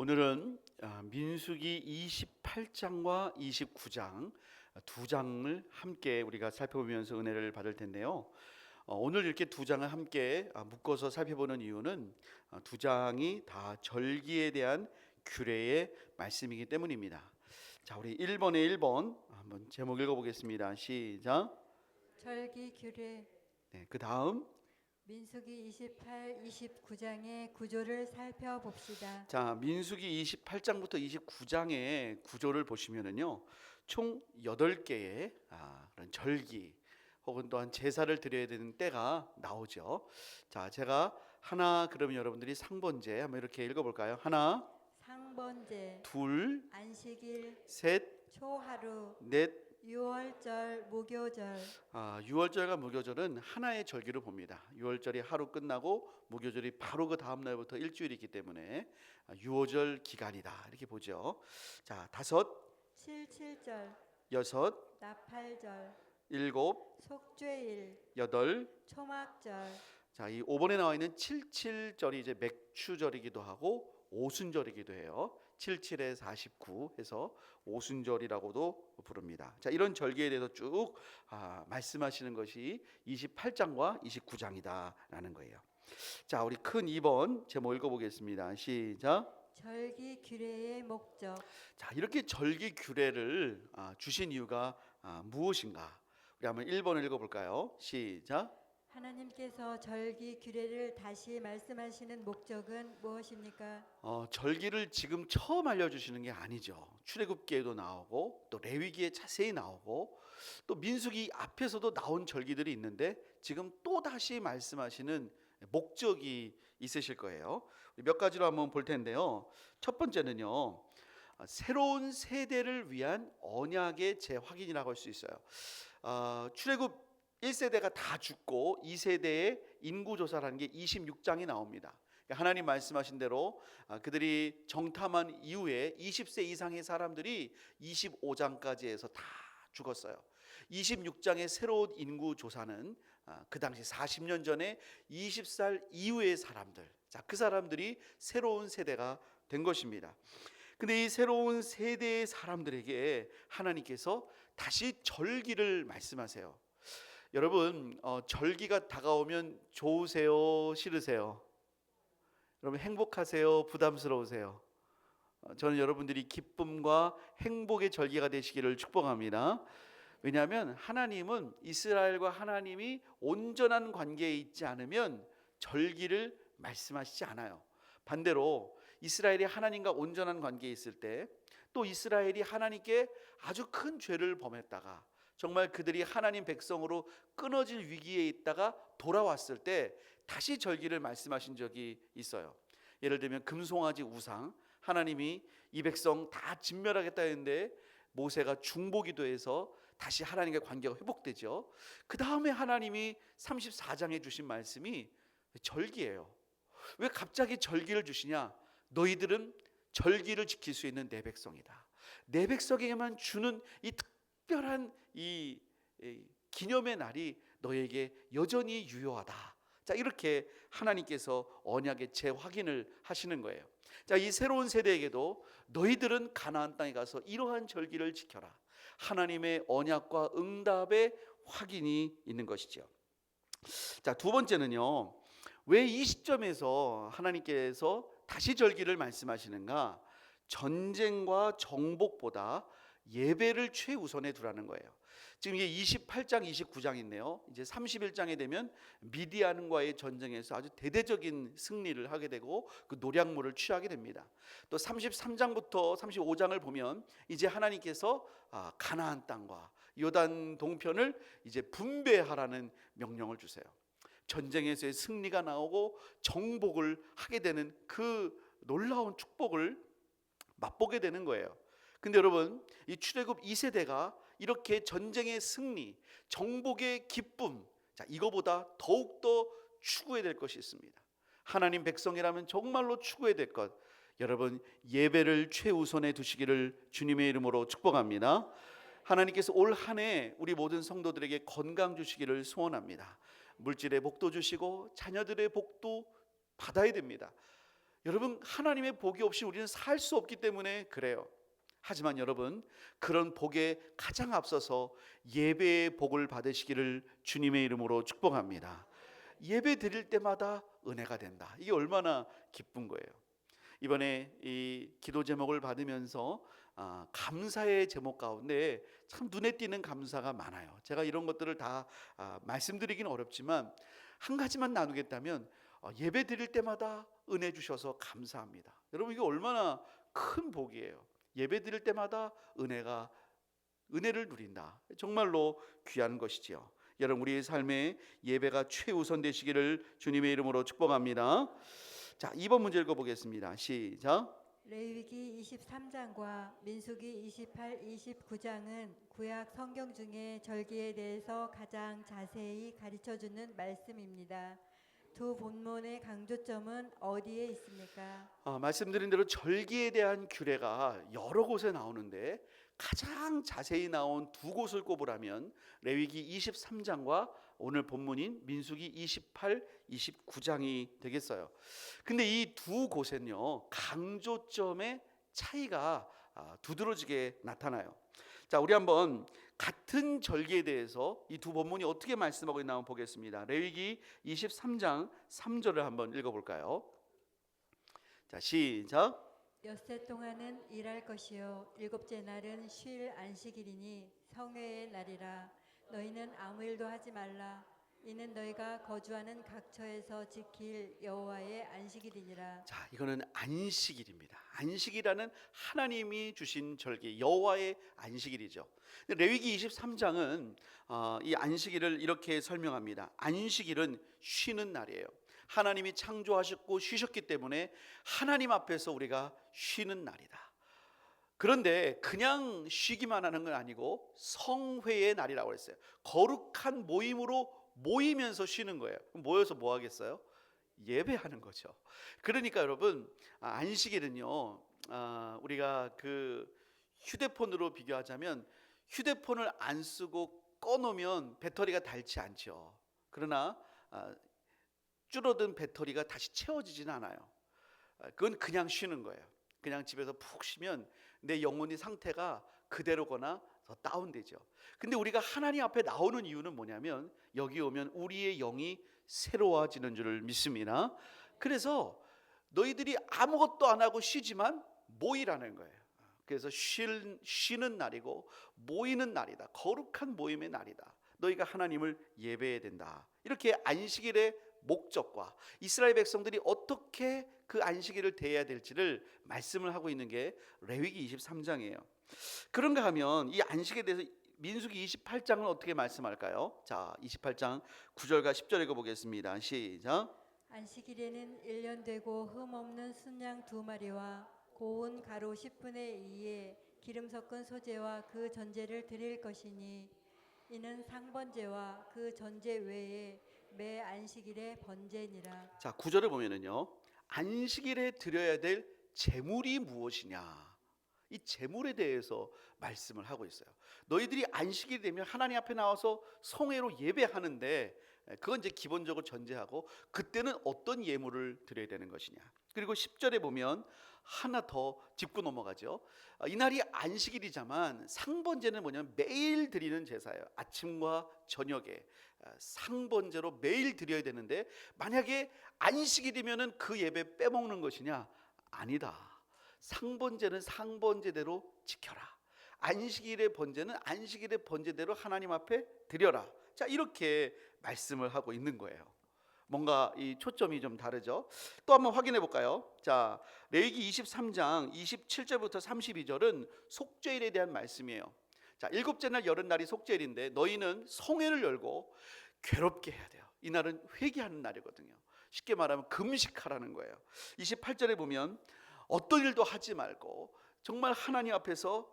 오늘은 민수기 28장과 29장 두 장을 함께 우리가 살펴보면서 은혜를 받을 텐데요. 오늘 이렇게 두 장을 함께 묶어서 살펴보는 이유는 두 장이 다 절기에 대한 규례의 말씀이기 때문입니다. 자, 우리 1번에 1번 한번 제목 읽어보겠습니다. 시작. 절기 규례. 네, 그 다음 민수기 28, 29장의 구조를 살펴봅시다. 자, 민수기 28장부터 29장의 구조를 보시면은요, 총 8개의 그런 절기 혹은 또한 제사를 드려야 되는 때가 나오죠. 자, 제가 하나, 그러면 여러분들이 상번제 한번 이렇게 읽어볼까요? 하나, 상번제, 둘, 안식일, 셋, 초하루, 넷. 유월절, 무교절. 유월절과 무교절은 하나의 절기로 봅니다. 유월절이 하루 끝나고 무교절이 바로 그 다음 날부터 일주일이 있기 때문에 유월절 기간이다 이렇게 보죠. 자, 다섯, 칠칠절, 여섯, 나팔절, 일곱, 속죄일, 여덟. 초막절. 자, 이 5번에 나와 있는 칠칠절이 이제 맥추절이기도 하고 오순절이기도 해요. 77에 49 해서 오순절이라고도 부릅니다. 자, 이런 절기에 대해서 쭉 말씀하시는 것이 28장과 29장이다라는 거예요. 자, 우리 큰 2번 제목 읽어보겠습니다. 시작. 절기 규례의 목적. 자, 이렇게 절기 규례를 주신 이유가 무엇인가? 우리 한번 1번 읽어볼까요? 시작. 하나님께서 절기 규례를 다시 말씀하시는 목적은 무엇입니까? 절기를 지금 처음 알려주시는 게 아니죠. 출애굽기에도 나오고 또 레위기에 자세히 나오고 또 민수기 앞에서도 나온 절기들이 있는데 지금 또 다시 말씀하시는 목적이 있으실 거예요. 몇 가지로 한번 볼 텐데요. 첫 번째는요, 새로운 세대를 위한 언약의 재확인이라고 할 수 있어요. 출애굽 1세대가 다 죽고 2세대의 인구조사라는 게 26장이 나옵니다. 하나님 말씀하신 대로 그들이 정탐한 이후에 20세 이상의 사람들이 25장까지 해서 다 죽었어요. 26장의 새로운 인구조사는 그 당시 40년 전에 20살 이후의 사람들, 자, 그 사람들이 새로운 세대가 된 것입니다. 근데 이 새로운 세대의 사람들에게 하나님께서 다시 절기를 말씀하세요. 여러분, 절기가 다가오면 좋으세요? 싫으세요? 여러분, 행복하세요? 부담스러우세요? 저는 여러분들이 기쁨과 행복의 절기가 되시기를 축복합니다. 왜냐하면 하나님은 이스라엘과 하나님이 온전한 관계에 있지 않으면 절기를 말씀하시지 않아요. 반대로 이스라엘이 하나님과 온전한 관계에 있을 때 또 이스라엘이 하나님께 아주 큰 죄를 범했다가 정말 그들이 하나님 백성으로 끊어질 위기에 있다가 돌아왔을 때 다시 절기를 말씀하신 적이 있어요. 예를 들면 금송아지 우상, 하나님이 이 백성 다 진멸하겠다 했는데 모세가 중보기도해서 다시 하나님과 관계가 회복되죠. 그 다음에 하나님이 34장에 주신 말씀이 절기예요. 왜 갑자기 절기를 주시냐? 너희들은 절기를 지킬 수 있는 내 백성이다. 내 백성에게만 주는 이 특별한 이 기념의 날이 너에게 여전히 유효하다. 자, 이렇게 하나님께서 언약의 재확인을 하시는 거예요. 자, 이 새로운 세대에게도 너희들은 가나안 땅에 가서 이러한 절기를 지켜라. 하나님의 언약과 응답의 확인이 있는 것이죠. 자, 두 번째는요, 왜 이 시점에서 하나님께서 다시 절기를 말씀하시는가? 전쟁과 정복보다 예배를 최우선에 두라는 거예요. 지금 이게 28장, 29장인데요. 이제 31장에 되면 미디안과의 전쟁에서 아주 대대적인 승리를 하게 되고 그 노략물을 취하게 됩니다. 또 33장부터 35장을 보면 이제 하나님께서 가나안 땅과 요단 동편을 이제 분배하라는 명령을 주세요. 전쟁에서의 승리가 나오고 정복을 하게 되는 그 놀라운 축복을 맛보게 되는 거예요. 근데 여러분, 이 출애굽 2세대가 이렇게 전쟁의 승리, 정복의 기쁨, 자, 이거보다 더욱더 추구해야 될 것이 있습니다. 하나님 백성이라면 정말로 추구해야 될 것, 여러분, 예배를 최우선에 두시기를 주님의 이름으로 축복합니다. 하나님께서 올 한 해 우리 모든 성도들에게 건강 주시기를 소원합니다. 물질의 복도 주시고 자녀들의 복도 받아야 됩니다. 여러분, 하나님의 복이 없이 우리는 살 수 없기 때문에 그래요. 하지만 여러분, 그런 복에 가장 앞서서 예배의 복을 받으시기를 주님의 이름으로 축복합니다. 예배 드릴 때마다 은혜가 된다. 이게 얼마나 기쁜 거예요. 이번에 이 기도 제목을 받으면서 감사의 제목 가운데 참 눈에 띄는 감사가 많아요. 제가 이런 것들을 다 말씀드리기는 어렵지만 한 가지만 나누겠다면 예배 드릴 때마다 은혜 주셔서 감사합니다. 여러분, 이게 얼마나 큰 복이에요. 예배 드릴 때마다 은혜를 누린다. 정말로 귀한 것이지요. 여러분, 우리의 삶에 예배가 최우선 되시기를 주님의 이름으로 축복합니다. 자, 2번 문제 읽어보겠습니다. 시작. 레위기 23장과 민수기 28, 29장은 구약 성경 중에 절기에 대해서 가장 자세히 가르쳐주는 말씀입니다. 두 본문의 강조점은 어디에 있습니까? 말씀드린 대로 절기에 대한 규례가 여러 곳에 나오는데 가장 자세히 나온 두 곳을 꼽으라면 레위기 23장과 오늘 본문인 민수기 28, 29장이 되겠어요. 근데 이 두 곳은요, 강조점의 차이가 두드러지게 나타나요. 자, 우리 한번 같은 절기에 대해서 이 두 본문이 어떻게 말씀하고 있나 한번 보겠습니다. 레위기 23장 3절을 한번 읽어볼까요? 자, 시작. 엿새 동안은 일할 것이요 일곱째 날은 쉴 안식일이니 성회의 날이라. 너희는 아무 일도 하지 말라. 이는 너희가 거주하는 각처에서 지킬 여호와의 안식일이니라. 자, 이거는 안식일입니다. 안식이라는 하나님이 주신 절기, 여호와의 안식일이죠. 레위기 23장은 이 안식일을 이렇게 설명합니다. 안식일은 쉬는 날이에요. 하나님이 창조하셨고 쉬셨기 때문에 하나님 앞에서 우리가 쉬는 날이다. 그런데 그냥 쉬기만 하는 건 아니고 성회의 날이라고 했어요. 거룩한 모임으로 모이면서 쉬는 거예요. 그럼 모여서 뭐 하겠어요? 예배하는 거죠. 그러니까 여러분, 안식일은요, 우리가 그 휴대폰으로 비교하자면 휴대폰을 안 쓰고 꺼놓으면 배터리가 닳지 않죠. 그러나 줄어든 배터리가 다시 채워지지는 않아요. 그건 그냥 쉬는 거예요. 그냥 집에서 푹 쉬면 내 영혼의 상태가 그대로거나 더 다운되죠. 근데 우리가 하나님 앞에 나오는 이유는 뭐냐면 여기 오면 우리의 영이 새로워지는 줄을 믿습니다. 그래서 너희들이 아무것도 안 하고 쉬지만 모이라는 거예요. 그래서 쉬는 날이고 모이는 날이다. 거룩한 모임의 날이다. 너희가 하나님을 예배해야 된다. 이렇게 안식일의 목적과 이스라엘 백성들이 어떻게 그 안식일을 대해야 될지를 말씀을 하고 있는 게 레위기 23장이에요. 그런가 하면 이 안식에 대해서 민수기 28장은 어떻게 말씀할까요? 자, 28장 9절과 10절 읽어보겠습니다. 시작. 안식일에는 1년 되고 흠 없는 순양 2마리와 고운 가루 10분의 2에 기름 섞은 소재와 그 전제를 드릴 것이니 이는 상번제와 그 전제 외에 매 안식일의 번제니라. 자, 9절을 보면은요, 안식일에 드려야 될 제물이 무엇이냐, 이 제물에 대해서 말씀을 하고 있어요. 너희들이 안식일이 되면 하나님 앞에 나와서 성회로 예배하는데 그건 이제 기본적으로 전제하고 그때는 어떤 예물을 드려야 되는 것이냐. 그리고 10절에 보면 하나 더 짚고 넘어가죠. 이날이 안식일이지만 상번제는 뭐냐면 매일 드리는 제사예요. 아침과 저녁에 상번제로 매일 드려야 되는데 만약에 안식일이면은 그 예배 빼먹는 것이냐? 아니다. 상번제는 상번제대로 지켜라. 안식일의 번제는 안식일의 번제대로 하나님 앞에 드려라. 자, 이렇게 말씀을 하고 있는 거예요. 뭔가 이 초점이 좀 다르죠. 또 한번 확인해 볼까요? 자, 레위기 23장 27절부터 32절은 속죄일에 대한 말씀이에요. 자, 일곱째 날 열은 날이 속죄일인데 너희는 성회를 열고 괴롭게 해야 돼요. 이날은 회개하는 날이거든요. 쉽게 말하면 금식하라는 거예요. 28절에 보면 어떤 일도 하지 말고 정말 하나님 앞에서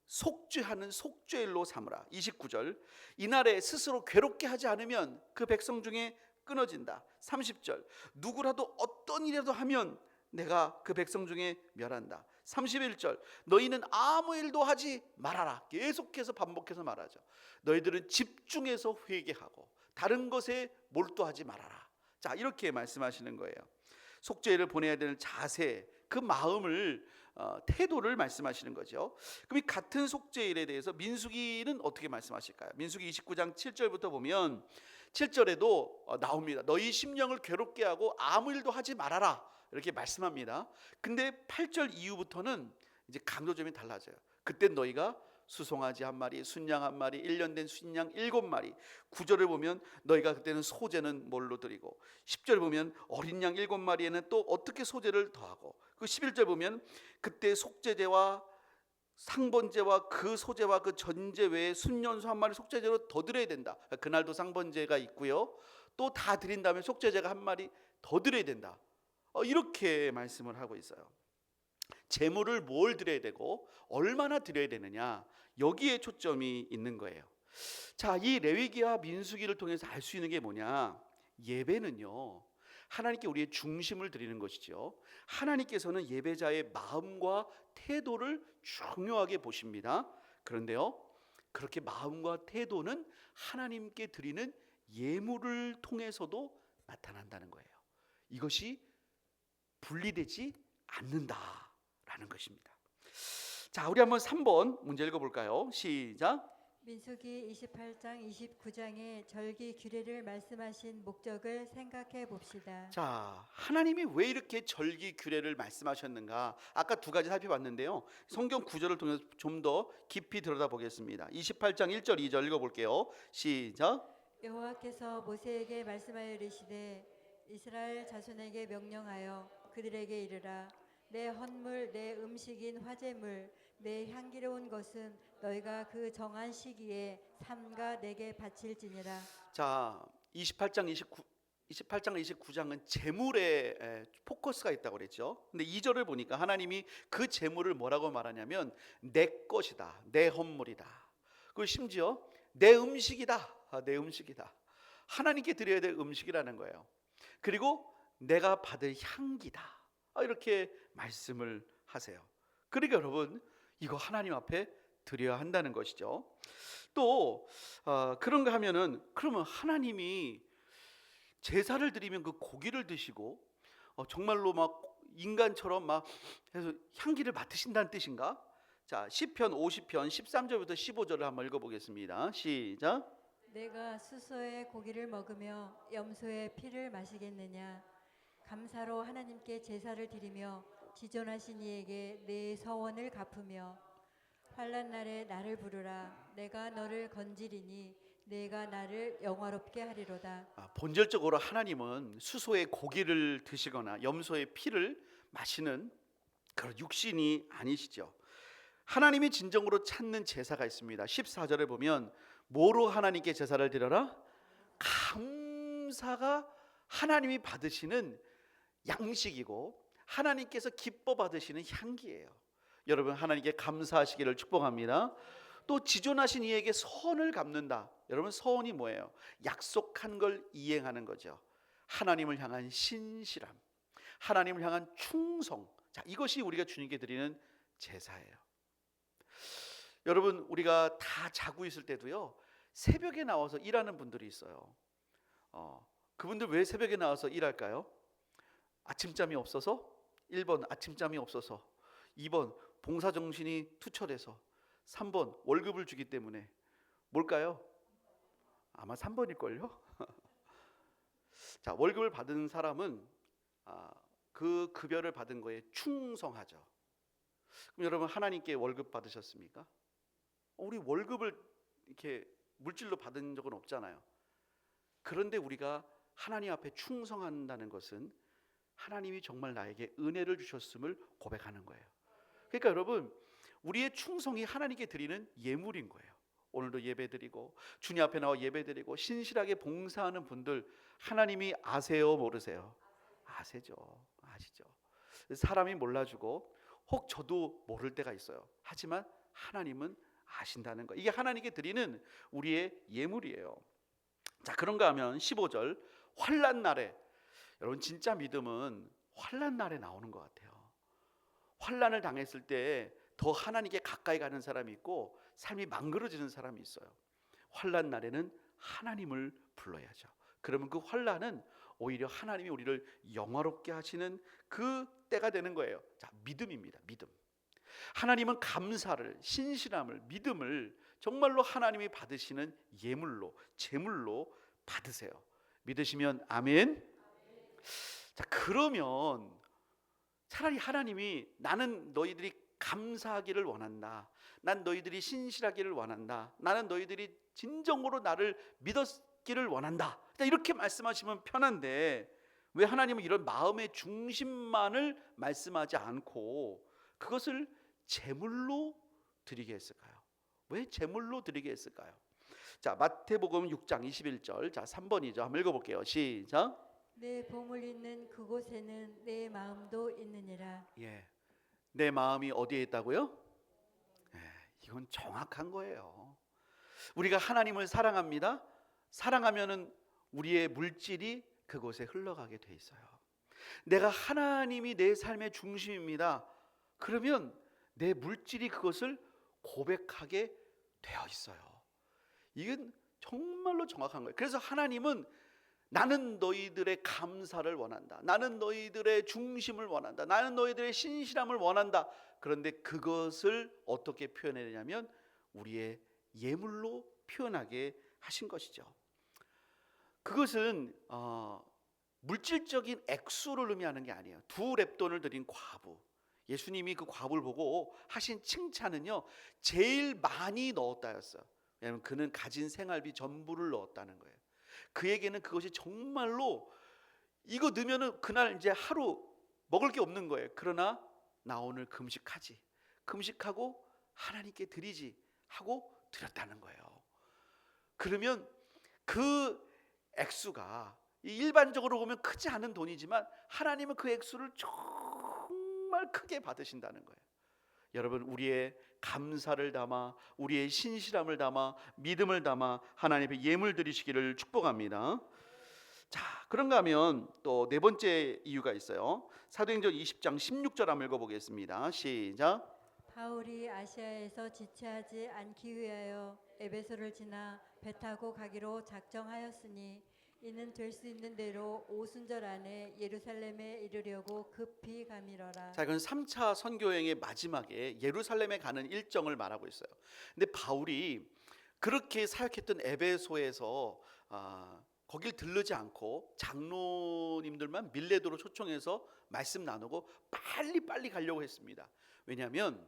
속죄하는 속죄일로 삼으라. 29절, 이날에 스스로 괴롭게 하지 않으면 그 백성 중에 끊어진다. 30절, 누구라도 어떤 일이라도 하면 내가 그 백성 중에 멸한다. 31절, 너희는 아무 일도 하지 말아라. 계속해서 반복해서 말하죠. 너희들은 집중해서 회개하고 다른 것에 몰두하지 말아라. 자, 이렇게 말씀하시는 거예요. 속죄를 보내야 되는 자세, 그 마음을 태도를 말씀하시는 거죠. 그럼 이 같은 속죄일에 대해서 민수기는 어떻게 말씀하실까요? 민수기 29장 7절부터 보면 7절에도 나옵니다. 너희 심령을 괴롭게 하고 아무 일도 하지 말아라, 이렇게 말씀합니다. 근데 8절 이후부터는 이제 강조점이 달라져요. 그때 너희가 수송아지 한 마리, 순양 한 마리, 1년 된 순양 7마리. 9절을 보면 너희가 그때는 소제는 뭘로 드리고, 10절 보면 어린 양 7마리에는 또 어떻게 소제를 더하고, 그 11절 보면 그때 속죄제와 상번제와 그 소제와 그 전제 외에 순년수 한 마리 속죄제로 더 드려야 된다. 그날도 상번제가 있고요, 또 다 드린 다음에 속죄제가 한 마리 더 드려야 된다. 이렇게 말씀을 하고 있어요. 제물을 뭘 드려야 되고 얼마나 드려야 되느냐, 여기에 초점이 있는 거예요. 자, 이 레위기와 민수기를 통해서 알 수 있는 게 뭐냐? 예배는요, 하나님께 우리의 중심을 드리는 것이죠. 하나님께서는 예배자의 마음과 태도를 중요하게 보십니다. 그런데요, 그렇게 마음과 태도는 하나님께 드리는 예물을 통해서도 나타난다는 거예요. 이것이 분리되지 않는다라는 것입니다. 자, 우리 한번 3번 문제 읽어볼까요? 시작. 민수기 28장 29장의 절기 규례를 말씀하신 목적을 생각해 봅시다. 자, 하나님이 왜 이렇게 절기 규례를 말씀하셨는가? 아까 두 가지 살펴봤는데요, 성경 구절을 통해서 좀 더 깊이 들여다보겠습니다. 28장 1절 2절 읽어볼게요. 시작. 여호와께서 모세에게 말씀하여 이르시되 이스라엘 자손에게 명령하여 그들에게 이르라. 내 헌물 내 음식인 화제물 내 향기로운 것은 너희가 그 정한 시기에 삼가 내게 바칠지니라. 자, 28장 29장은 제물에 포커스가 있다고 그랬죠. 근데 2절을 보니까 하나님이 그 제물을 뭐라고 말하냐면 내 것이다, 내 헌물이다. 그리고 심지어 내 음식이다, 내 음식이다. 하나님께 드려야 될 음식이라는 거예요. 그리고 내가 받을 향기다, 이렇게 말씀을 하세요. 그러니까 여러분, 이거 하나님 앞에 드려야 한다는 것이죠. 또 그런가 하면은, 그러면 하나님이 제사를 드리면 그 고기를 드시고 정말로 막 인간처럼 막 해서 향기를 맡으신다는 뜻인가? 자, 시편 50편 13절부터 15절을 한번 읽어보겠습니다. 시작. 내가 수소의 고기를 먹으며 염소의 피를 마시겠느냐? 감사로 하나님께 제사를 드리며 지존하신 이에게 내 서원을 갚으며 환난 날에 나를 부르라. 내가 너를 건지리니 내가 나를 영화롭게 하리로다. 본질적으로 하나님은 수소의 고기를 드시거나 염소의 피를 마시는 그런 육신이 아니시죠. 하나님이 진정으로 찾는 제사가 있습니다. 14절에 보면 뭐로 하나님께 제사를 드려라? 감사가 하나님이 받으시는 양식이고 하나님께서 기뻐 받으시는 향기예요. 여러분, 하나님께 감사하시기를 축복합니다. 또 지존하신 이에게 서원을 갚는다. 여러분, 서원이 뭐예요? 약속한 걸 이행하는 거죠. 하나님을 향한 신실함, 하나님을 향한 충성. 자, 이것이 우리가 주님께 드리는 제사예요. 여러분, 우리가 다 자고 있을 때도요, 새벽에 나와서 일하는 분들이 있어요. 그분들 왜 새벽에 나와서 일할까요? 아침잠이 없어서? 1번 아침잠이 없어서, 2번 봉사정신이 투철해서, 3번 월급을 주기 때문에. 뭘까요? 아마 3번일걸요? 자, 월급을 받은 사람은 그 급여를 받은 거에 충성하죠. 그럼 여러분, 하나님께 월급 받으셨습니까? 우리 월급을 이렇게 물질로 받은 적은 없잖아요. 그런데 우리가 하나님 앞에 충성한다는 것은 하나님이 정말 나에게 은혜를 주셨음을 고백하는 거예요. 그러니까 여러분, 우리의 충성이 하나님께 드리는 예물인 거예요. 오늘도 예배드리고 주님 앞에 나와 예배드리고 신실하게 봉사하는 분들, 하나님이 아세요, 모르세요? 아세죠. 아시죠. 사람이 몰라주고 혹 저도 모를 때가 있어요. 하지만 하나님은 아신다는 거. 이게 하나님께 드리는 우리의 예물이에요. 자, 그런가 하면 15절, 환난 날에. 여러분, 진짜 믿음은 환난 날에 나오는 것 같아요. 환난을 당했을 때 더 하나님께 가까이 가는 사람이 있고 삶이 망그러지는 사람이 있어요. 환난 날에는 하나님을 불러야죠. 그러면 그 환난은 오히려 하나님이 우리를 영화롭게 하시는 그 때가 되는 거예요. 자, 믿음입니다. 믿음. 하나님은 감사를, 신실함을, 믿음을 정말로 하나님이 받으시는 예물로, 제물로 받으세요. 믿으시면 아멘. 자, 그러면 차라리 하나님이 나는 너희들이 감사하기를 원한다, 난 너희들이 신실하기를 원한다, 나는 너희들이 진정으로 나를 믿었기를 원한다, 이렇게 말씀하시면 편한데 왜 하나님은 이런 마음의 중심만을 말씀하지 않고 그것을 제물로 드리게 했을까요? 왜 제물로 드리게 했을까요? 자, 마태복음 6장 21절, 자 3번이죠. 한번 읽어볼게요. 시작. 내 보물 있는 그곳에는 내 마음도 있느니라. 예, 내 마음이 어디에 있다고요? 예, 이건 정확한 거예요. 우리가 하나님을 사랑합니다. 사랑하면은 우리의 물질이 그곳에 흘러가게 돼 있어요. 내가 하나님이 내 삶의 중심입니다. 그러면 내 물질이 그것을 고백하게 되어 있어요. 이건 정말로 정확한 거예요. 그래서 하나님은 나는 너희들의 감사를 원한다, 나는 너희들의 중심을 원한다, 나는 너희들의 신실함을 원한다. 그런데 그것을 어떻게 표현하냐면 우리의 예물로 표현하게 하신 것이죠. 그것은 물질적인 액수를 의미하는 게 아니에요. 2렙돈을 드린 과부, 예수님이 그 과부를 보고 하신 칭찬은요, 제일 많이 넣었다였어요. 왜냐하면 그는 가진 생활비 전부를 넣었다는 거예요. 그에게는 그것이 정말로 이거 넣으면은 그날 이제 하루 먹을 게 없는 거예요. 그러나 나 오늘 금식하지, 금식하고 하나님께 드리지 하고 드렸다는 거예요. 그러면 그 액수가 일반적으로 보면 크지 않은 돈이지만 하나님은 그 액수를 정말 크게 받으신다는 거예요. 여러분, 우리의 감사를 담아, 우리의 신실함을 담아, 믿음을 담아 하나님 앞에 예물 드리시기를 축복합니다. 자, 그런가 하면 또 네 번째 이유가 있어요. 사도행전 20장 16절 한번 읽어보겠습니다. 시작. 바울이 아시아에서 지체하지 않기 위하여 에베소를 지나 배 타고 가기로 작정하였으니 이는 될 수 있는 대로 오순절 안에 예루살렘에 이르려고 급히 가미러라. 자, 이건 3차 선교여행의 마지막에 예루살렘에 가는 일정을 말하고 있어요. 근데 바울이 그렇게 사역했던 에베소에서 거길 들르지 않고 장로님들만 밀레도로 초청해서 말씀 나누고 빨리 가려고 했습니다. 왜냐하면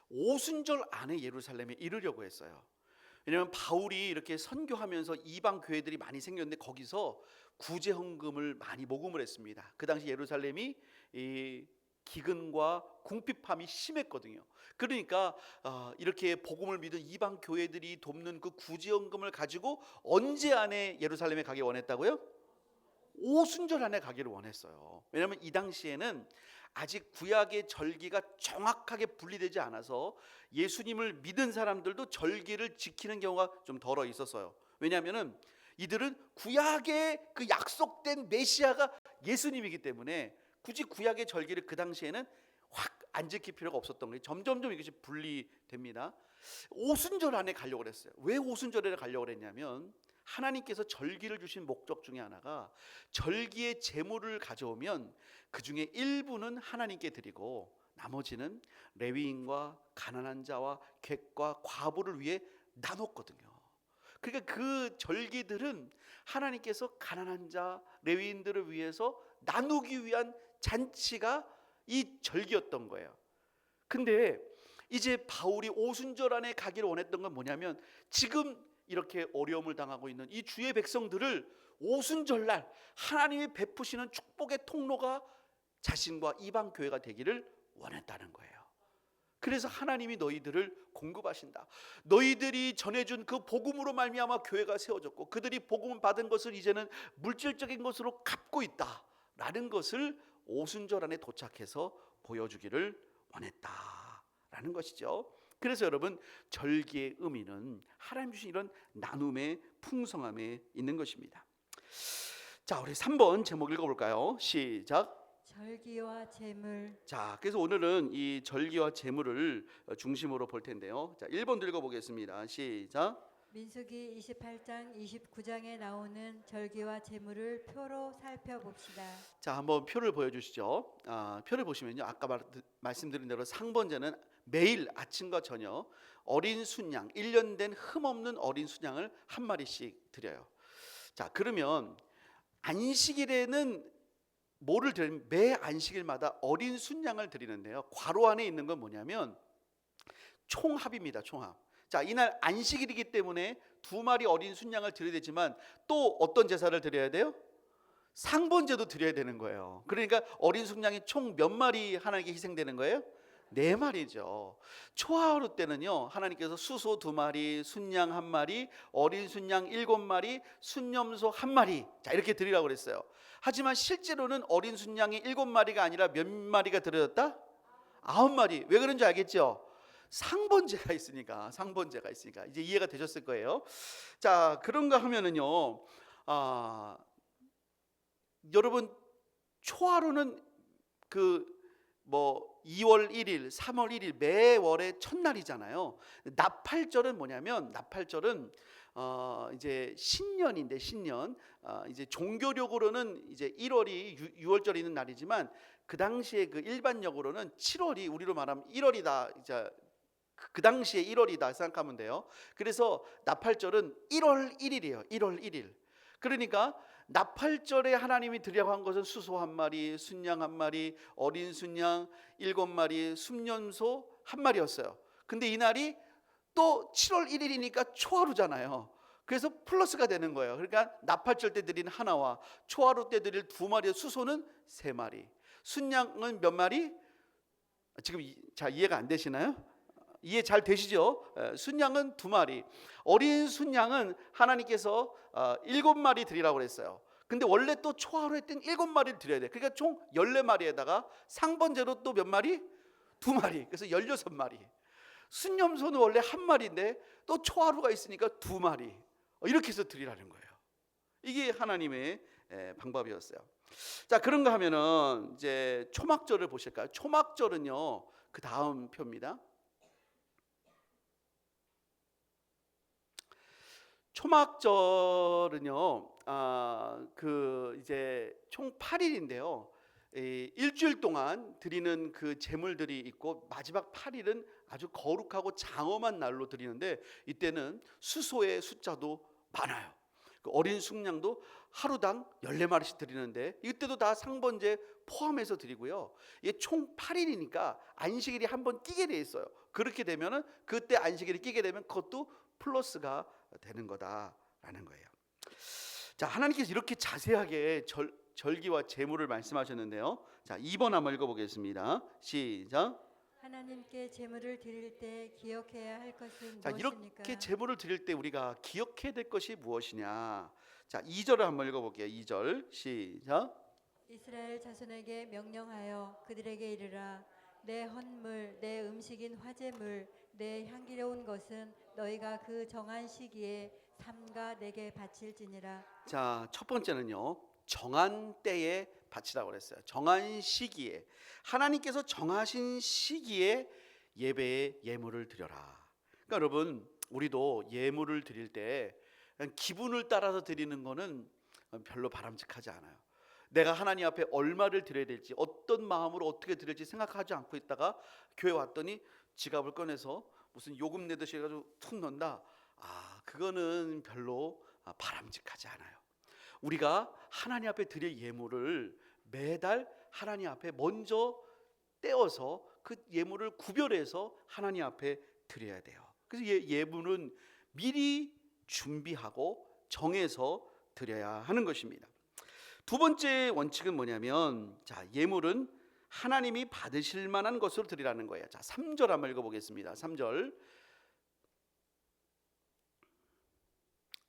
오순절 안에 예루살렘에 이르려고 했어요. 왜냐하면 바울이 이렇게 선교하면서 이방 교회들이 많이 생겼는데 거기서 구제 헌금을 많이 모금을 했습니다. 그 당시 예루살렘이 이 기근과 궁핍함이 심했거든요. 그러니까 이렇게 복음을 믿은 이방 교회들이 돕는 그 구제 헌금을 가지고 언제 안에 예루살렘에 가기 원했다고요? 오순절 안에 가기를 원했어요. 왜냐하면 이 당시에는 아직 구약의 절기가 정확하게 분리되지 않아서 예수님을 믿은 사람들도 절기를 지키는 경우가 좀 덜어 있었어요. 왜냐하면 이들은 구약의 그 약속된 메시아가 예수님이기 때문에 굳이 구약의 절기를 그 당시에는 확 안 지킬 필요가 없었던 거예요. 점점점 이것이 분리됩니다. 오순절 안에 가려고 그랬어요. 왜 오순절에 가려고 그랬냐면 하나님께서 절기를 주신 목적 중에 하나가 절기의 제물을 가져오면 그 중에 일부는 하나님께 드리고 나머지는 레위인과 가난한 자와 객과 과부를 위해 나눴거든요. 그러니까 그 절기들은 하나님께서 가난한 자, 레위인들을 위해서 나누기 위한 잔치가 이 절기였던 거예요. 근데 이제 바울이 오순절 안에 가기를 원했던 건 뭐냐면 지금 이렇게 어려움을 당하고 있는 이 주의 백성들을 오순절날 하나님이 베푸시는 축복의 통로가 자신과 이방 교회가 되기를 원했다는 거예요. 그래서 하나님이 너희들을 공급하신다. 너희들이 전해준 그 복음으로 말미암아 교회가 세워졌고 그들이 복음을 받은 것을 이제는 물질적인 것으로 갚고 있다라는 것을 오순절 안에 도착해서 보여주기를 원했다라는 것이죠. 그래서 여러분, 절기의 의미는 하나님 주신 이런 나눔의 풍성함에 있는 것입니다. 자, 우리 3번 제목 읽어볼까요? 시작. 절기와 제물. 자, 그래서 오늘은 이 절기와 제물을 중심으로 볼 텐데요. 자, 1번 읽어보겠습니다. 시작. 민수기 28장 29장에 나오는 절기와 제물을 표로 살펴봅시다. 자, 한번 표를 보여주시죠. 표를 보시면요, 아까 말씀드린 대로 상번제는 매일 아침과 저녁 어린 순양, 1년 된 흠없는 어린 순양을 한 마리씩 드려요. 자, 그러면 안식일에는 뭐를 드리면 매 안식일마다 어린 순양을 드리는데요, 괄호 안에 있는 건 뭐냐면 총합입니다. 총합. 자, 이날 안식일이기 때문에 2마리 어린 순양을 드려야 되지만 또 어떤 제사를 드려야 돼요? 상번제도 드려야 되는 거예요. 그러니까 어린 순양이 총 몇 마리 하나님께 희생되는 거예요? 4마리죠. 초하루 때는요, 하나님께서 수소 2마리, 순양 1마리, 어린 순양 7마리, 순염소 1마리, 자, 이렇게 드리라고 그랬어요. 하지만 실제로는 어린 순양이 7마리가 아니라 몇 마리가 드려졌다? 9마리. 왜 그런지 알겠죠? 상번제가 있으니까. 상번제가 있으니까 이제 이해가 되셨을 거예요. 자, 그런가 하면은요, 여러분, 초하루는 2월 1일, 3월 1일 매월의 첫날이잖아요. 나팔절은 뭐냐면, 나팔절은 이제 신년인데, 신년, 이제 종교력으로는 이제 1월이 유월절이 있는 날이지만 그 당시에 그 일반적으로는 7월이, 우리로 말하면 1월이다, 이제 그 당시에 1월이다 생각하면 돼요. 그래서 나팔절은 1월 1일이에요. 1월 1일. 그러니까 나팔절에 하나님이 드리라고 한 것은 수소 1마리, 순양 1마리, 어린 순양 7마리, 순염소 1마리였어요. 근데 이날이 또 7월 1일이니까 초하루잖아요. 그래서 플러스가 되는 거예요. 그러니까 나팔절 때 드린 하나와 초하루 때 드릴 2마리의 수소는 3마리, 순양은 몇 마리? 지금 자, 이해가 안 되시나요? 이해 잘 되시죠? 순양은 2마리, 어린 순양은 하나님께서 7마리 드리라고 그랬어요. 근데 원래 또 초하루에 땐 7마리를 드려야 돼. 그러니까 총 14마리에다가 상번제로 또 몇 마리? 2마리. 그래서 16마리. 순염소는 원래 1마리인데 또 초하루가 있으니까 2마리. 이렇게 해서 드리라는 거예요. 이게 하나님의 방법이었어요. 자, 그런가 하면은 이제 초막절을 보실까요? 초막절은요, 그 다음 표입니다. 초막절은요, 이제 총 8일인데요. 일주일 동안 드리는 그 제물들이 있고 마지막 8일은 아주 거룩하고 장엄한 날로 드리는데 이때는 수소의 숫자도 많아요. 그 어린 순양도 하루당 14마리씩 드리는데 이때도 다 상번제 포함해서 드리고요. 이게 총 8일이니까 안식일이 한번 끼게 돼 있어요. 그렇게 되면은 그때 안식일이 끼게 되면 그것도 플러스가 되는 거다라는 거예요. 자, 하나님께서 이렇게 자세하게 절기와 제물을 말씀하셨는데요. 자, 2번 한번 읽어보겠습니다. 시작. 하나님께 제물을 드릴 때 기억해야 할 것은 자, 무엇입니까? 이렇게 제물을 드릴 때 우리가 기억해야 될 것이 무엇이냐. 자, 2절을 한번 읽어볼게요. 2절 시작. 이스라엘 자손에게 명령하여 그들에게 이르라. 내 헌물, 내 음식인 화제물, 내 향기로운 것은 너희가 그 정한 시기에 삼가 내게 바칠지니라. 자, 첫 번째는요, 정한 때에 바치라고 그랬어요. 정한 시기에, 하나님께서 정하신 시기에 예배의 예물을 드려라. 그러니까 여러분, 우리도 예물을 드릴 때 그냥 기분을 따라서 드리는 거는 별로 바람직하지 않아요. 내가 하나님 앞에 얼마를 드려야 될지, 어떤 마음으로 어떻게 드릴지 생각하지 않고 있다가 교회 왔더니 지갑을 꺼내서 무슨 요금 내듯이 해가지고 툭 넣는다. 그거는 별로 바람직하지 않아요. 우리가 하나님 앞에 드릴 예물을 매달 하나님 앞에 먼저 떼어서 그 예물을 구별해서 하나님 앞에 드려야 돼요. 그래서 예물은 미리 준비하고 정해서 드려야 하는 것입니다. 두 번째 원칙은 뭐냐면, 자, 예물은 하나님이 받으실 만한 것으로 드리라는 거예요. 자, 3절 한번 읽어보겠습니다. 3절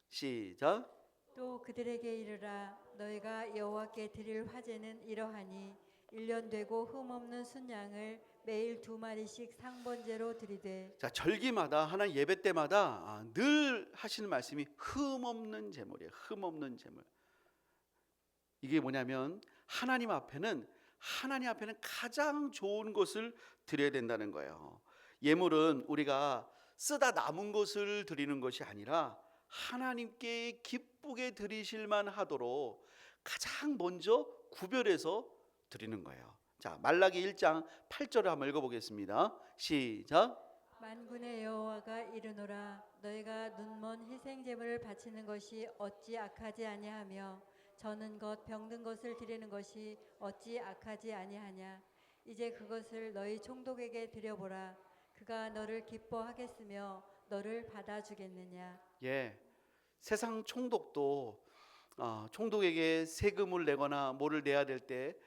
시작. 또 그들에게 이르라. 너희가 여호와께 드릴 화제는 이러하니 1년 되고 흠없는 순양을 매일 2마리씩 상번제로 드리되. 자, 절기마다 하나님 예배 때마다 늘 하시는 말씀이 흠없는 제물이에요. 흠없는 제물. 이게 뭐냐면 하나님 앞에는 가장 좋은 것을 드려야 된다는 거예요. 예물은 우리가 쓰다 남은 것을 드리는 것이 아니라 하나님께 기쁘게 드리실만 하도록 가장 먼저 구별해서 드리는 거예요. 자, 말라기 1장 8절을 한번 읽어보겠습니다. 시작. 만군의 여호와가 이르노라 너희가 눈먼 희생 제물을 바치는 것이 어찌 악하지 아니하며 저는 것 병든 것을 드리는 것이 어찌 악하지 아니하냐. 이제 그것을 너희 총독에게 드려보라. 그가 너를 기뻐하겠으며 너를 받아주겠느냐. 예, 세상 총독도 총독에게 세금을 내거나 뭐를 내야 될 때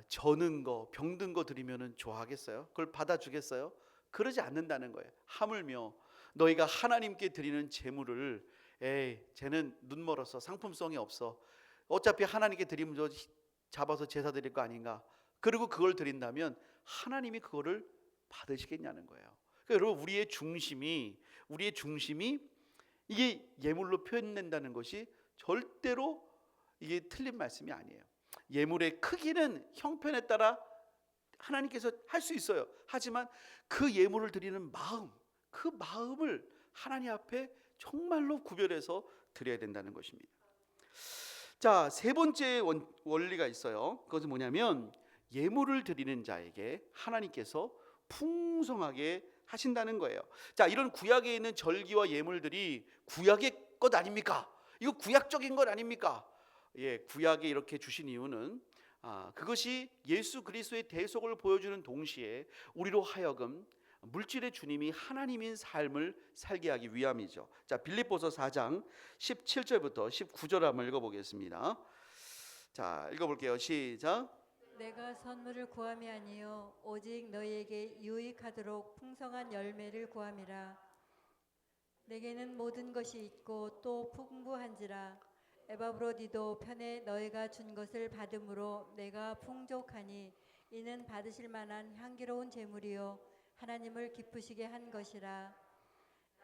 저는 거 병든 거 드리면은 좋아하겠어요? 그걸 받아주겠어요? 그러지 않는다는 거예요. 하물며 너희가 하나님께 드리는 제물을 쟤는 눈 멀어서 상품성이 없어. 어차피 하나님께 드리면 저 잡아서 제사 드릴 거 아닌가. 그리고 그걸 드린다면 하나님이 그거를 받으시겠냐는 거예요. 그러니까 여러분 우리의 중심이 이게 예물로 표현된다는 것이 절대로 이게 틀린 말씀이 아니에요. 예물의 크기는 형편에 따라 하나님께서 할 수 있어요. 하지만 그 예물을 드리는 마음, 그 마음을 하나님 앞에 정말로 구별해서 드려야 된다는 것입니다. 자, 세 번째 원리가 있어요. 그것은 뭐냐면 예물을 드리는 자에게 하나님께서 풍성하게 하신다는 거예요. 자, 이런 구약에 있는 절기와 예물들이 구약의 것 아닙니까? 이거 구약적인 것 아닙니까? 예, 구약에 이렇게 주신 이유는 그것이 예수 그리스도의 대속을 보여주는 동시에 우리로 하여금 물질의 주님이 하나님인 삶을 살게 하기 위함이죠. 자, 빌립보서 4장 17절부터 19절 한번 읽어보겠습니다. 자, 읽어볼게요. 시작. 내가 선물을 구함이 아니요 오직 너희에게 유익하도록 풍성한 열매를 구함이라. 내게는 모든 것이 있고 또 풍부한지라. 에바브로디도 편에 너희가 준 것을 받음으로 내가 풍족하니 이는 받으실 만한 향기로운 제물이요 하나님을 기쁘시게 한 것이라.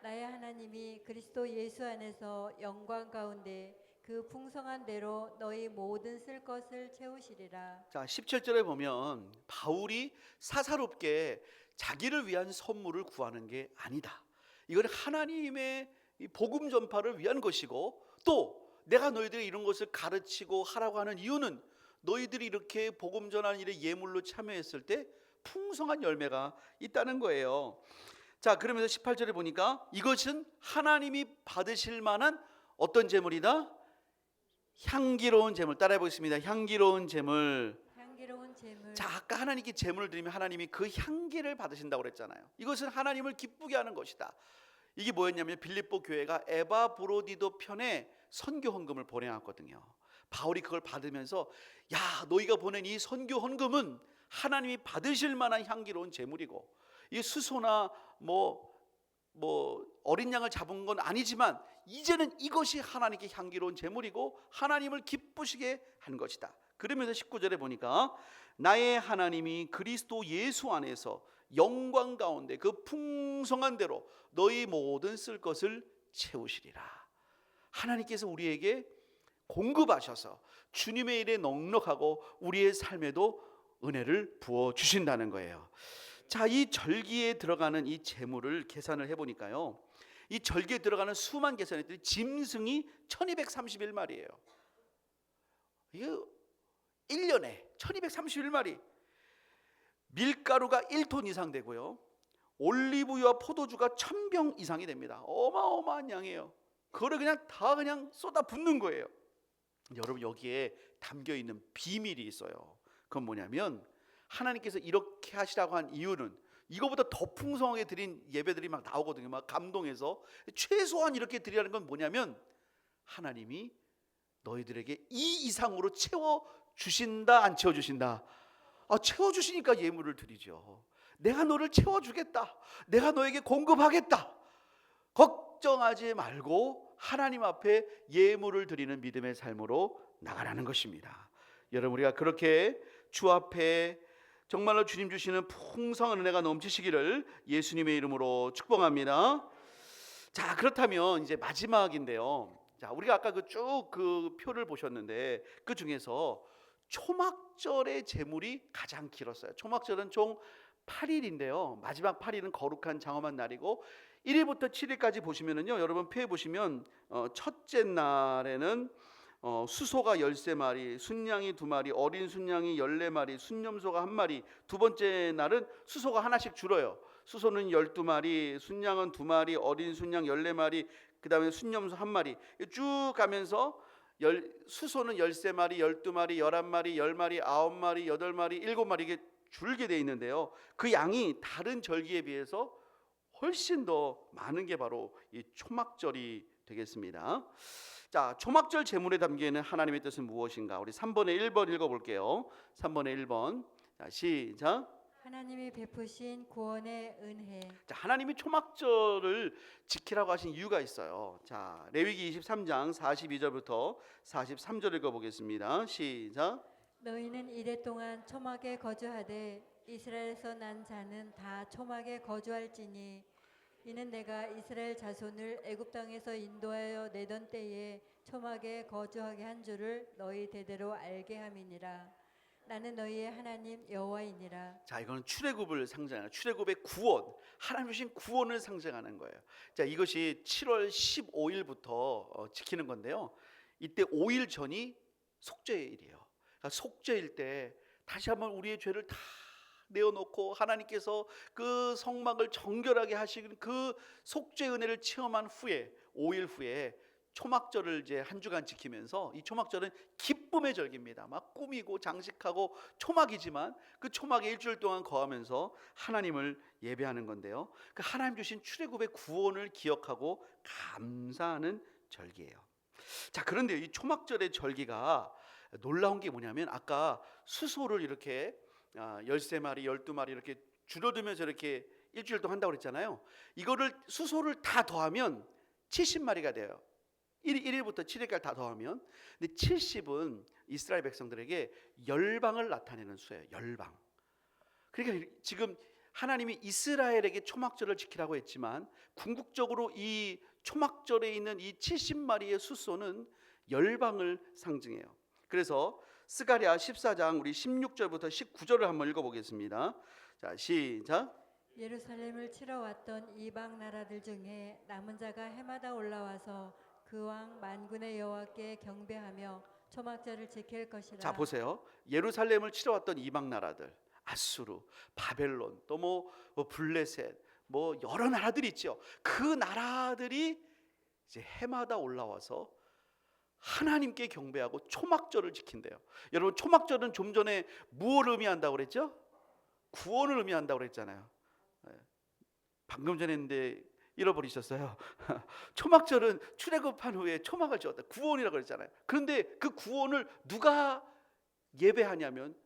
나의 하나님이 그리스도 예수 안에서 영광 가운데 그 풍성한 대로 너희 모든 쓸 것을 채우시리라. 자, 17절에 보면 바울이 사사롭게 자기를 위한 선물을 구하는 게 아니다. 이건 하나님의 복음 전파를 위한 것이고 또 내가 너희들이 이런 것을 가르치고 하라고 하는 이유는 너희들이 이렇게 복음 전하는 일에 예물로 참여했을 때 풍성한 열매가 있다는 거예요. 자, 그러면서 18절에 보니까 이것은 하나님이 받으실 만한 어떤 제물이다? 향기로운 제물. 따라해 보겠습니다. 향기로운 제물. 향기로운 제물. 자, 아까 하나님께 제물을 드리면 하나님이 그 향기를 받으신다고 그랬잖아요. 이것은 하나님을 기쁘게 하는 것이다. 이게 뭐였냐면 빌립보 교회가 에바브로디도 편에 선교 헌금을 보내왔거든요. 바울이 그걸 받으면서 야, 너희가 보낸 이 선교 헌금은 하나님이 받으실 만한 향기로운 제물이고 이 수소나 뭐 어린 양을 잡은 건 아니지만 이제는 이것이 하나님께 향기로운 제물이고 하나님을 기쁘시게 한 것이다. 그러면서 19절에 보니까 나의 하나님이 그리스도 예수 안에서 영광 가운데 그 풍성한 대로 너희 모든 쓸 것을 채우시리라. 하나님께서 우리에게 공급하셔서 주님의 일에 넉넉하고 우리의 삶에도 은혜를 부어 주신다는 거예요. 자, 이 절기에 들어가는 이 제물을 계산을 해보니까요, 이 절기에 들어가는 수만 계산했더니 짐승이 1231마리예요. 이게 1년에 1231마리. 밀가루가 1톤 이상 되고요, 올리브유와 포도주가 1000병 이상이 됩니다. 어마어마한 양이에요. 그거를 그냥 쏟아 붓는 거예요. 여러분, 여기에 담겨 있는 비밀이 있어요. 그건 뭐냐면 하나님께서 이렇게 하시라고 한 이유는 이거보다 더 풍성하게 드린 예배들이 막 나오거든요. 막 감동해서 최소한 이렇게 드리라는 건 뭐냐면 하나님이 너희들에게 이 이상으로 채워 주신다, 안 채워 주신다? 채워 주시니까 예물을 드리죠. 내가 너를 채워 주겠다. 내가 너에게 공급하겠다. 걱정하지 말고 하나님 앞에 예물을 드리는 믿음의 삶으로 나가라는 것입니다. 여러분, 우리가 그렇게 주 앞에 정말로 주님 주시는 풍성한 은혜가 넘치시기를 예수님의 이름으로 축복합니다. 자, 그렇다면 이제 마지막인데요. 자, 우리가 아까 그 표를 보셨는데 그 중에서 초막절의 제물이 가장 길었어요. 초막절은 총 8일인데요. 마지막 8일은 거룩한 장엄한 날이고 1일부터 7일까지 보시면은요. 여러분 표에 보시면 첫째 날에는 수소가 13마리, 순양이 2마리, 어린 순양이 14마리, 순염소가 1마리. 두 번째 날은 수소가 하나씩 줄어요. 수소는 12마리, 순양은 2마리, 어린 순양 14마리, 그 다음에 순염소 1마리. 쭉 가면서 수소는 13마리, 12마리, 11마리, 10마리, 9마리, 8마리, 7마리 이게 줄게 돼 있는데요. 그 양이 다른 절기에 비해서 훨씬 더 많은 게 바로 이 초막절이 되겠습니다. 자, 초막절 제물에 담겨 있는 하나님의 뜻은 무엇인가? 우리 3번에 1번 읽어볼게요. 3번에 1번. 자, 시작. 하나님이 베푸신 구원의 은혜. 자, 하나님이 초막절을 지키라고 하신 이유가 있어요. 자, 레위기 23장 42절부터 43절 읽어보겠습니다. 시작. 너희는 이래 동안 초막에 거주하되 이스라엘에서 난 자는 다 초막에 거주할지니 이는 내가 이스라엘 자손을 애굽 땅에서 인도하여 내던 때에 초막에 거주하게 한 줄을 너희 대대로 알게 함이니라. 나는 너희의 하나님 여호와이니라. 자, 이거는 출애굽을 상징하는, 출애굽의 구원, 하나님 주신 구원을 상징하는 거예요. 자, 이것이 7월 15일부터 지키는 건데요. 이때 5일 전이 속죄일이에요. 그러니까 속죄일 때 다시 한번 우리의 죄를 다 내어놓고 하나님께서 그 성막을 정결하게 하시는 그 속죄 은혜를 체험한 후에 5일 후에 초막절을 이제 한 주간 지키면서, 이 초막절은 기쁨의 절기입니다. 막 꾸미고 장식하고 초막이지만 그 초막에 일주일 동안 거하면서 하나님을 예배하는 건데요. 그 하나님 주신 출애굽의 구원을 기억하고 감사하는 절기예요. 자, 그런데 이 초막절의 절기가 놀라운 게 뭐냐면, 아까 수소를 이렇게 13마리, 12마리 이렇게 줄어들면서 이렇게 일주일 동안 한다고 그랬잖아요. 이거를 수소를 다 더하면 70마리가 돼요. 1일부터 7일까지 다 더하면. 근데 70은 이스라엘 백성들에게 열방을 나타내는 수예요. 열방. 그러니까 지금 하나님이 이스라엘에게 초막절을 지키라고 했지만 궁극적으로 이 초막절에 있는 이 70마리의 수소는 열방을 상징해요. 그래서 스가랴 14장 우리 16절부터 19절을 한번 읽어보겠습니다. 자, 시작. 예루살렘을 치러 왔던 이방 나라들 중에 남은 자가 해마다 올라와서 그 왕 만군의 여호와께 경배하며 초막절을 지킬 것이라. 자, 보세요. 예루살렘을 치러 왔던 이방 나라들, 아수르, 바벨론, 또 뭐 블레셋, 뭐 여러 나라들이 있죠. 그 나라들이 이제 해마다 올라와서 하나님께 경배하고 초막절을 지킨대요. 여러분, 초막절은 좀 전에 무엇을 의미한다고 그랬죠? 구원을 의미한다고 그랬잖아요. 방금 전에 했는데 잃어버리셨어요. 초막절은 출애굽한 후에 초막을 지었다. 구원이라고 그랬잖아요. 그런데 그 구원을 누가 예배하냐면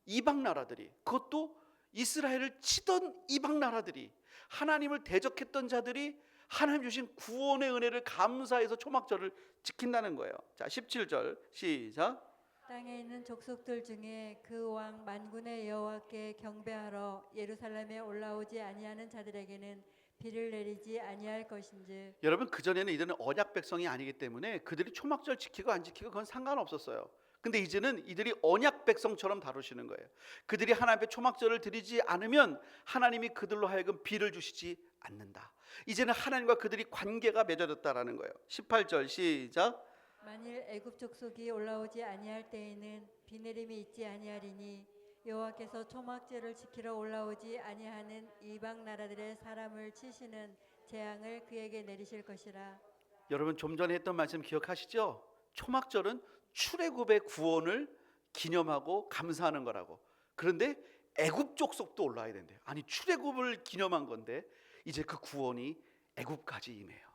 이방 나라들이, 그것도 이스라엘을 치던 이방 나라들이, 하나님을 대적했던 자들이 하나님 주신 구원의 은혜를 감사해서 초막절을 지킨다는 거예요. 자, 17절 시작. 땅에 있는 족속들 중에 그 왕 만군의 여호와께 경배하러 예루살렘에 올라오지 아니하는 자들에게는 비를 내리지 아니할 것인즉. 여러분, 그전에는 이들은 언약 백성이 아니기 때문에 그들이 초막절 지키고 안 지키고 그건 상관없었어요. 근데 이제는 이들이 언약 백성처럼 다루시는 거예요. 그들이 하나님 앞에 초막절을 드리지 않으면 하나님이 그들로 하여금 비를 주시지 않는다. 이제는 하나님과 그들이 관계가 맺어졌다라는 거예요. 18절 시작. 만일 애굽 족속이 올라오지 아니할 때에는 비 내림이 있지 아니하리니 여호와께서 초막절을 지키러 올라오지 아니하는 이방 나라들의 사람을 치시는 재앙을 그에게 내리실 것이라. 여러분, 좀 전에 했던 말씀 기억하시죠? 초막절은 출애굽의 구원을 기념하고 감사하는 거라고. 그런데 애굽 족속도 올라와야 된대요. 아니, 출애굽을 기념한 건데 이제 그 구원이 애굽까지 임해요.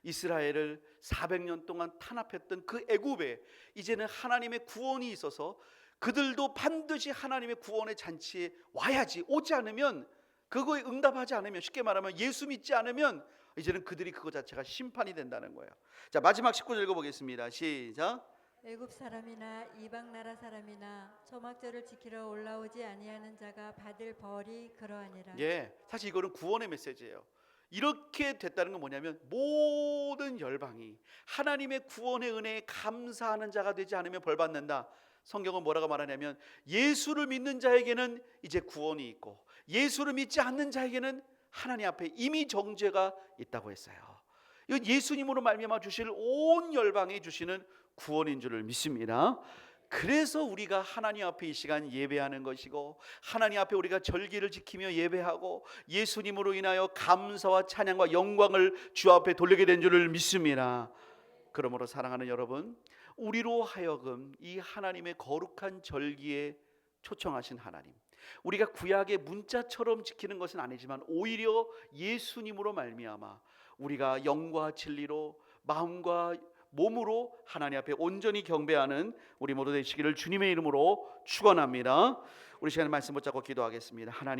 이스라엘을 400년 동안 탄압했던 그 애굽에 이제는 하나님의 구원이 있어서 그들도 반드시 하나님의 구원의 잔치에 와야지. 오지 않으면, 그거에 응답하지 않으면, 쉽게 말하면 예수 믿지 않으면 이제는 그들이 그거 자체가 심판이 된다는 거예요. 자, 마지막 19절 읽어보겠습니다. 시작. 애굽 사람이나 이방 나라 사람이나 초막절을 지키러 올라오지 아니하는 자가 받을 벌이 그러하니라. 예, 사실 이거는 구원의 메시지예요. 이렇게 됐다는 건 뭐냐면 모든 열방이 하나님의 구원의 은혜에 감사하는 자가 되지 않으면 벌 받는다. 성경은 뭐라고 말하냐면 예수를 믿는 자에게는 이제 구원이 있고 예수를 믿지 않는 자에게는 하나님 앞에 이미 정죄가 있다고 했어요. 이건 예수님으로 말미암아 주실 온 열방에 주시는 구원인 줄을 믿습니다. 그래서 우리가 하나님 앞에 이 시간 예배하는 것이고, 하나님 앞에 우리가 절기를 지키며 예배하고, 예수님으로 인하여 감사와 찬양과 영광을 주 앞에 돌리게 된 줄을 믿습니다. 그러므로 사랑하는 여러분, 우리로 하여금 이 하나님의 거룩한 절기에 초청하신 하나님, 우리가 구약의 문자처럼 지키는 것은 아니지만 오히려 예수님으로 말미암아 우리가 영과 진리로 마음과 몸으로 하나님 앞에 온전히 경배하는 우리 모두 되시기를 주님의 이름으로 축원합니다. 우리 시간에 말씀 붙잡고 기도하겠습니다. 하나님,